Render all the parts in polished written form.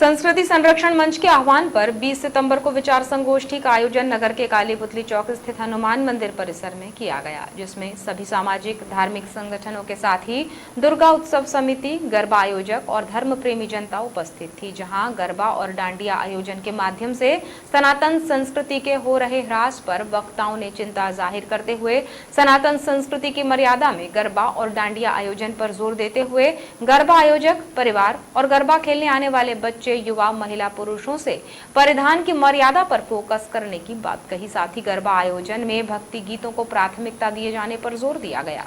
संस्कृति संरक्षण मंच के आह्वान पर 20 सितंबर को विचार संगोष्ठी का आयोजन नगर के काली पुतली चौक स्थित हनुमान मंदिर परिसर में किया गया, जिसमें सभी सामाजिक धार्मिक संगठनों के साथ ही दुर्गा उत्सव समिति, गरबा आयोजक और धर्म प्रेमी जनता उपस्थित थी। जहां गरबा और डांडिया आयोजन के माध्यम से सनातन संस्कृति के हो रहे ह्रास पर वक्ताओं ने चिंता जाहिर करते हुए सनातन संस्कृति की मर्यादा में गरबा और डांडिया आयोजन पर जोर देते हुए गरबा आयोजक, परिवार और गरबा खेलने आने वाले बच्चे, युवा, महिला, पुरुषों से परिधान की मर्यादा पर फोकस करने की बात कही। साथ ही गरबा आयोजन में भक्ति गीतों को प्राथमिकता दिए जाने पर जोर दिया गया।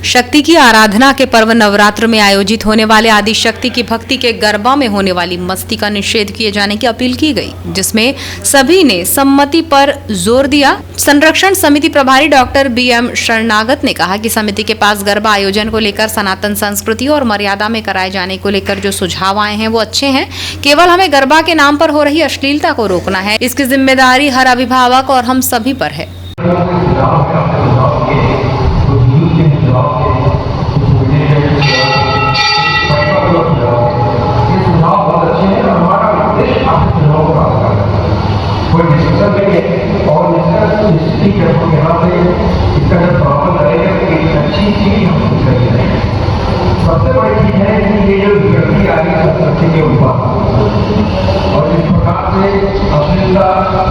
शक्ति की आराधना के पर्व नवरात्र में आयोजित होने वाले आदि शक्ति की भक्ति के गरबा में होने वाली मस्ती का निषेध किए जाने की अपील की गई, जिसमें सभी ने सम्मति पर जोर दिया। संरक्षण समिति प्रभारी डॉक्टर BM शरणागत ने कहा कि समिति के पास गरबा आयोजन को लेकर सनातन संस्कृति और मर्यादा में कराए जाने को लेकर जो सुझाव आए हैं वो अच्छे हैं। केवल हमें गरबा के नाम पर हो रही अश्लीलता को रोकना है। इसकी जिम्मेदारी हर अभिभावक और हम सभी पर है। सबसे बड़ी चीज है कि ये जो व्यक्ति आदि संस्कृति के ऊपर और इस प्रकार से अश्लीलता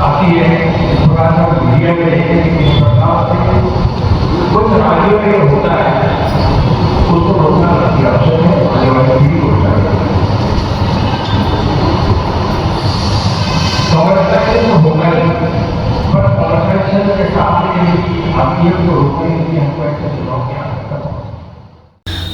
आती है, इस प्रकार से मीडिया में इस प्रकार से कुछ राज्यों में होता है, उसको रोकना अति आवश्यक है। आने वाली पीढ़ी को संरक्षण तो होगा ही, पर संरक्षण के साथ आदमी को रोकने के लिए हमको ऐसे चुनाव किया।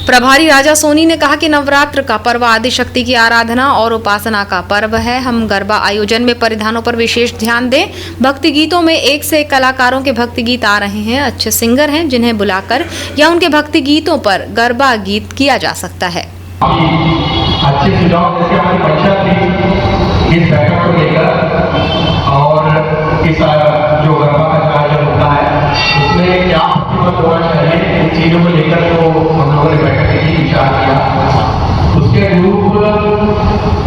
प्रभारी राजा सोनी ने कहा कि नवरात्र का पर्व आदि शक्ति की आराधना और उपासना का पर्व है। हम गरबा आयोजन में परिधानों पर विशेष ध्यान दें। भक्ति गीतों में एक से एक कलाकारों के भक्ति गीत आ रहे हैं। अच्छे सिंगर हैं जिन्हें बुलाकर या उनके भक्ति गीतों पर गरबा गीत किया जा सकता है। अच्छे सुझाव जैसे हमारी परीक्षा थी इस बैठक को लेकर और इस जो गरबा का आयोजन होता है उसमें क्या प्रतिबद्ध होना चाहिए, इन चीजों को लेकर तो हम लोगों ने बैठक में विचार किया। उसके अनुरूप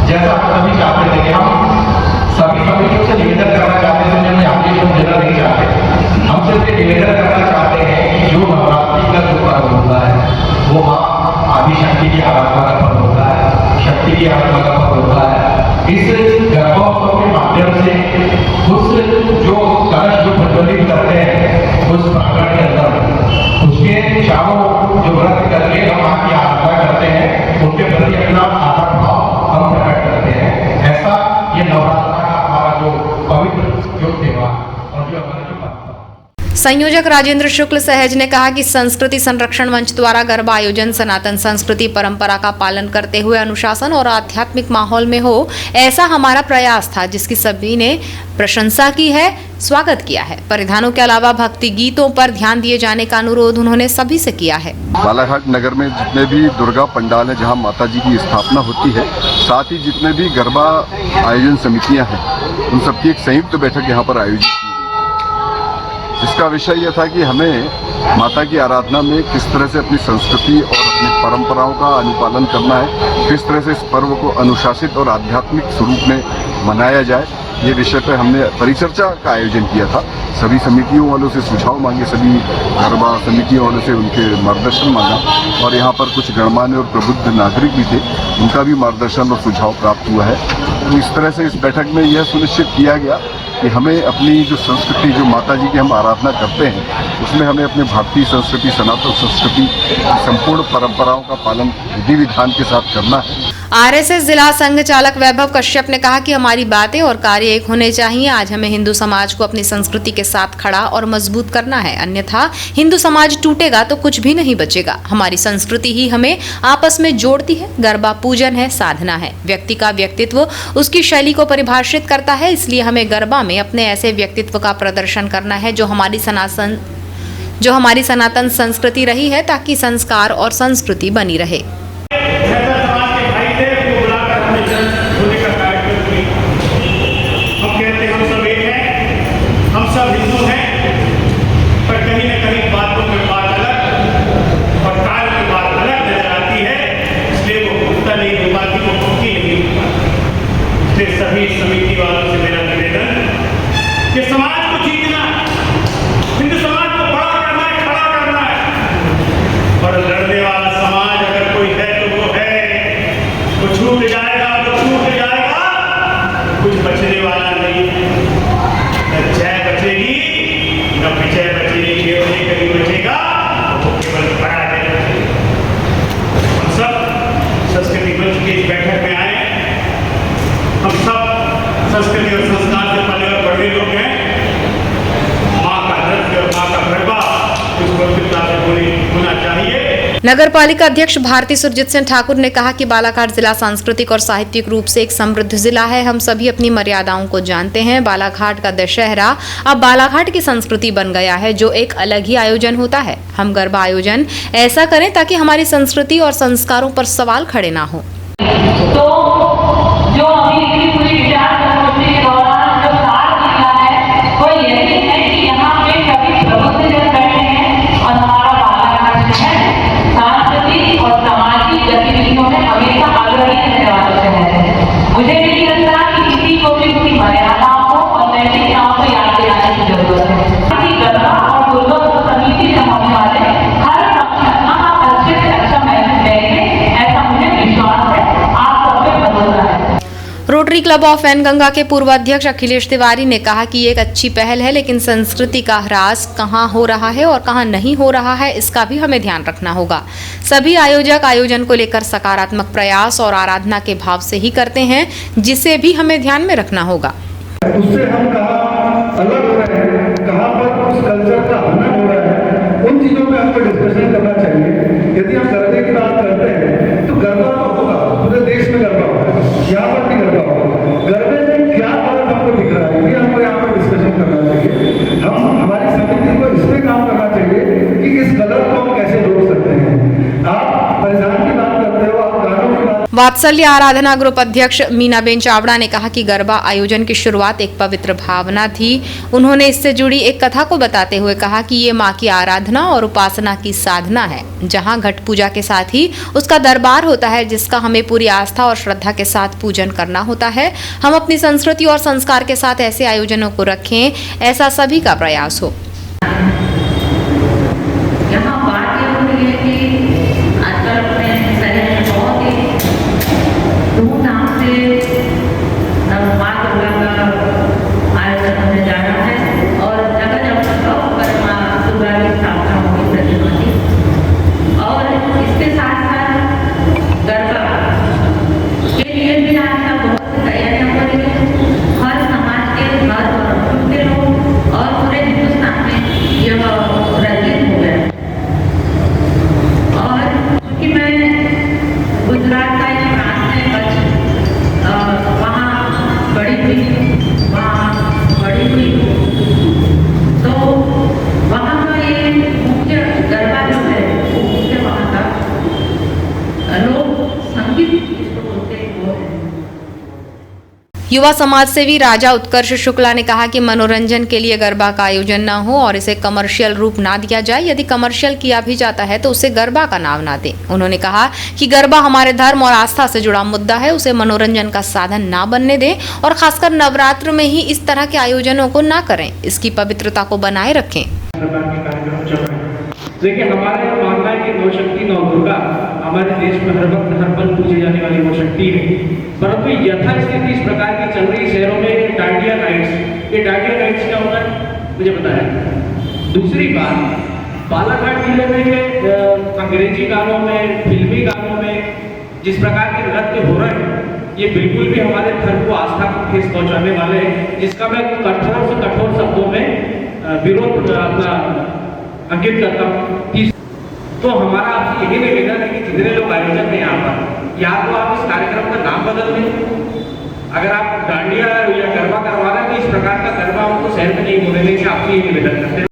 जैसा आप सभी चाहते थे कि हम सभी समितियों से निवेदन करना चाहते थे, जिन्हें एप्लीकेशन देना नहीं चाहते, हम सिर्फ निवेदन करना चाहते हैं कि जो नवरात्रि का जो पर्व होता है वो माँ आदि शक्ति की आराधना का पर्व होता है, शक्ति की आराधना का पर्व होता है। इस गरबोत्सव के माध्यम से उस जो कलश जो प्रज्वलित करते हैं उस प्रांगण के अंदर उसके चारों जो व्रत करके हम मां की आराधना करते हैं, उनके प्रति अपना आदर भाव हम प्रकट करते हैं। ऐसा ये नवरात्र का हमारा जो पवित्र जो त्योहार और जो हमारा जो संयोजक राजेंद्र शुक्ल सहज ने कहा कि संस्कृति संरक्षण मंच द्वारा गरबा आयोजन सनातन संस्कृति परंपरा का पालन करते हुए अनुशासन और आध्यात्मिक माहौल में हो, ऐसा हमारा प्रयास था, जिसकी सभी ने प्रशंसा की है, स्वागत किया है। परिधानों के अलावा भक्ति गीतों पर ध्यान दिए जाने का अनुरोध उन्होंने सभी से किया है। बालाघाट नगर में जितने भी दुर्गा पंडाल है जहां माता जी की स्थापना होती है, साथ ही जितने भी गरबा आयोजन समितियां हैं, उन सबकी एक संयुक्त बैठक यहाँ पर आयोजित की। इसका विषय यह था कि हमें माता की आराधना में किस तरह से अपनी संस्कृति और अपनी परंपराओं का अनुपालन करना है, किस तरह से इस पर्व को अनुशासित और आध्यात्मिक स्वरूप में मनाया जाए, ये विषय पर हमने परिचर्चा का आयोजन किया था। सभी समितियों वालों से सुझाव मांगे, सभी गरबा समितियों वालों से उनके मार्गदर्शन मांगा और यहाँ पर कुछ गणमान्य और प्रबुद्ध नागरिक भी थे, उनका भी मार्गदर्शन और सुझाव प्राप्त हुआ है। तो इस तरह से इस बैठक में यह सुनिश्चित किया गया कि हमें अपनी जो संस्कृति, जो माता जी की हम आराधना करते हैं, उसमें हमें अपने भारतीय संस्कृति, सनातन संस्कृति की संपूर्ण परंपराओं का पालन विधि विधान के साथ करना है। RSS जिला संघ चालक वैभव कश्यप ने कहा कि हमारी बातें और कार्य एक होने चाहिए। आज हमें हिंदू समाज को अपनी संस्कृति के साथ खड़ा और मजबूत करना है, अन्यथा हिंदू समाज टूटेगा तो कुछ भी नहीं बचेगा। हमारी संस्कृति ही हमें आपस में जोड़ती है। गरबा पूजन है, साधना है। व्यक्ति का व्यक्तित्व उसकी शैली को परिभाषित करता है, इसलिए हमें गरबा में अपने ऐसे व्यक्तित्व का प्रदर्शन करना है जो हमारी सनातन संस्कृति रही है, ताकि संस्कार और संस्कृति बनी रहे। हम सब हिंदू हैं, पर कहीं न कहीं बातों में बात अलग और कार्य में बात अलग नजर आती है, इसलिए वो नहीं बात के इस बैठक में आए। हम सब संस्कृति और संस्कार से पले और बड़े लोग हैं। माँ का नृत्य और माँ का गरबा इस पवित्रता से होना चाहिए। नगर पालिका अध्यक्ष भारती सुरजीत सिंह ठाकुर ने कहा कि बालाघाट जिला सांस्कृतिक और साहित्यिक रूप से एक समृद्ध जिला है। हम सभी अपनी मर्यादाओं को जानते हैं। बालाघाट का दशहरा अब बालाघाट की संस्कृति बन गया है, जो एक अलग ही आयोजन होता है। हम गरबा आयोजन ऐसा करें ताकि हमारी संस्कृति और संस्कारों पर सवाल खड़े ना हो। तो जो अभी इतनी पूरी विचार संगोष्ठी के दौरान जो सार निकला है वो यही है कि यहाँ पे सभी प्रबुद्धजन बैठे हैं और हमारा बालाघाट शहर सांस्कृतिक और सामाजिक गतिविधियों में हमेशा अग्रणी रहने वाला शहर है। मुझे नहीं लगता कि किसी को भी उसकी मर्यादाओं को और नैतिकताओं को याद दिलाने की जरूरत है। गरबा और दुर्गा समिति से होने वाले हर फंक्शन में अच्छे से अच्छा मैसेज देंगे, ऐसा मुझे विश्वास है। आप सब पे भरोसा है। रोटरी क्लब ऑफ वैनगंगा के पूर्व अध्यक्ष अखिलेश तिवारी ने कहा कि ये एक अच्छी पहल है, लेकिन संस्कृति का ह्रास कहाँ हो रहा है और कहाँ नहीं हो रहा है, इसका भी हमें ध्यान रखना होगा। सभी आयोजक आयोजन को लेकर सकारात्मक प्रयास और आराधना के भाव से ही करते हैं, जिसे भी हमें ध्यान में रखना होगा। उससे हम कहाँ अलग हो रहे हैं, कहाँ पर उस कल्चर का हनन हो रहा है, उन चीजों पे हमको डिस्कशन करना चाहिए। यदि हम गरबे की बात करते हैं तो गरबा तो होगा, पूरे देश में गरबा होगा, यहाँ पर भी गरबा होगा। गरबे में क्या फर्क हमको दिख रहा है, ये हमको यहाँ पर डिस्कशन करना चाहिए। हम हमारी समिति को इस पे काम करना चाहिए कि इस गलत को हम कैसे रोक सकते हैं। आप परिधान की बात करते हो, आप गानों की बात। वात्सल्य आराधना ग्रुप अध्यक्ष मीनाबेन चावड़ा ने कहा कि गरबा आयोजन की शुरुआत एक पवित्र भावना थी। उन्होंने इससे जुड़ी एक कथा को बताते हुए कहा कि ये मां की आराधना और उपासना की साधना है, जहां घट पूजा के साथ ही उसका दरबार होता है, जिसका हमें पूरी आस्था और श्रद्धा के साथ पूजन करना होता है। हम अपनी संस्कृति और संस्कार के साथ ऐसे आयोजनों को रखें, ऐसा सभी का प्रयास हो। यहाँ बात ये हो रही है कि आजकल अपने शहर में बहुत ही धूमधाम से माँ दुर्गा का आयोजन होने जा रहा है और जगह जगह पर माँ दुर्गा की स्थापना होगी प्रतिमा की। और इसके साथ साथ गरबा के लिए भी आज बहुत सी तैयारियां हो रही है। हर समाज के हर वर्ग के लोग और पूरे हिंदुस्तान में यह रंजित हो गया। और क्योंकि मैं गुजरात का एक प्रांत है कच्छ, वहाँ बड़ी हुई, तो वहाँ का ये मुख्य गरबा जो है वो मुख्य वहाँ का लोग संगीत जिसको बोलते हैं वो है। युवा समाज सेवी राजा उत्कर्ष शुक्ला ने कहा कि मनोरंजन के लिए गरबा का आयोजन न हो और इसे कमर्शियल रूप ना दिया जाए। यदि कमर्शियल किया भी जाता है तो उसे गरबा का नाम ना दें। उन्होंने कहा कि गरबा हमारे धर्म और आस्था से जुड़ा मुद्दा है, उसे मनोरंजन का साधन ना बनने दें और खासकर नवरात्र में ही इस तरह के आयोजनों को ना करें। इसकी पवित्रता को बनाए रखें। देखिए, हमारा यह मानना है कि नौ शक्ति नौ दुर्गा हमारे देश में हर वक्त हर पल पूजी जाने वाली वो शक्ति है। परंतु यथास्थिति इस प्रकार की चल रही शहरों में डांडिया नाइट्स, ये डांडिया नाइट्स क्या होता है मुझे बताया। दूसरी बात, बालाघाट जिले में अंग्रेजी गानों में, फिल्मी गानों में जिस प्रकार के नृत्य हो रहे हैं, ये बिल्कुल भी हमारे धर्म को आस्था को ठेस पहुंचाने वाले हैं, जिसका मैं कठोर से कठोर शब्दों में विरोध अपना अंकित करता हूँ। तो हमारा आपसे यही निवेदन है कि जितने लोग आयोजक हैं यहाँ पर, या तो आप इस कार्यक्रम का नाम बदल दें। अगर आप डांडिया या गरबा करवा रहे हैं तो इस प्रकार का गरबा हमको शहर में नहीं होने देंगे, आपसे ये निवेदन करते हैं।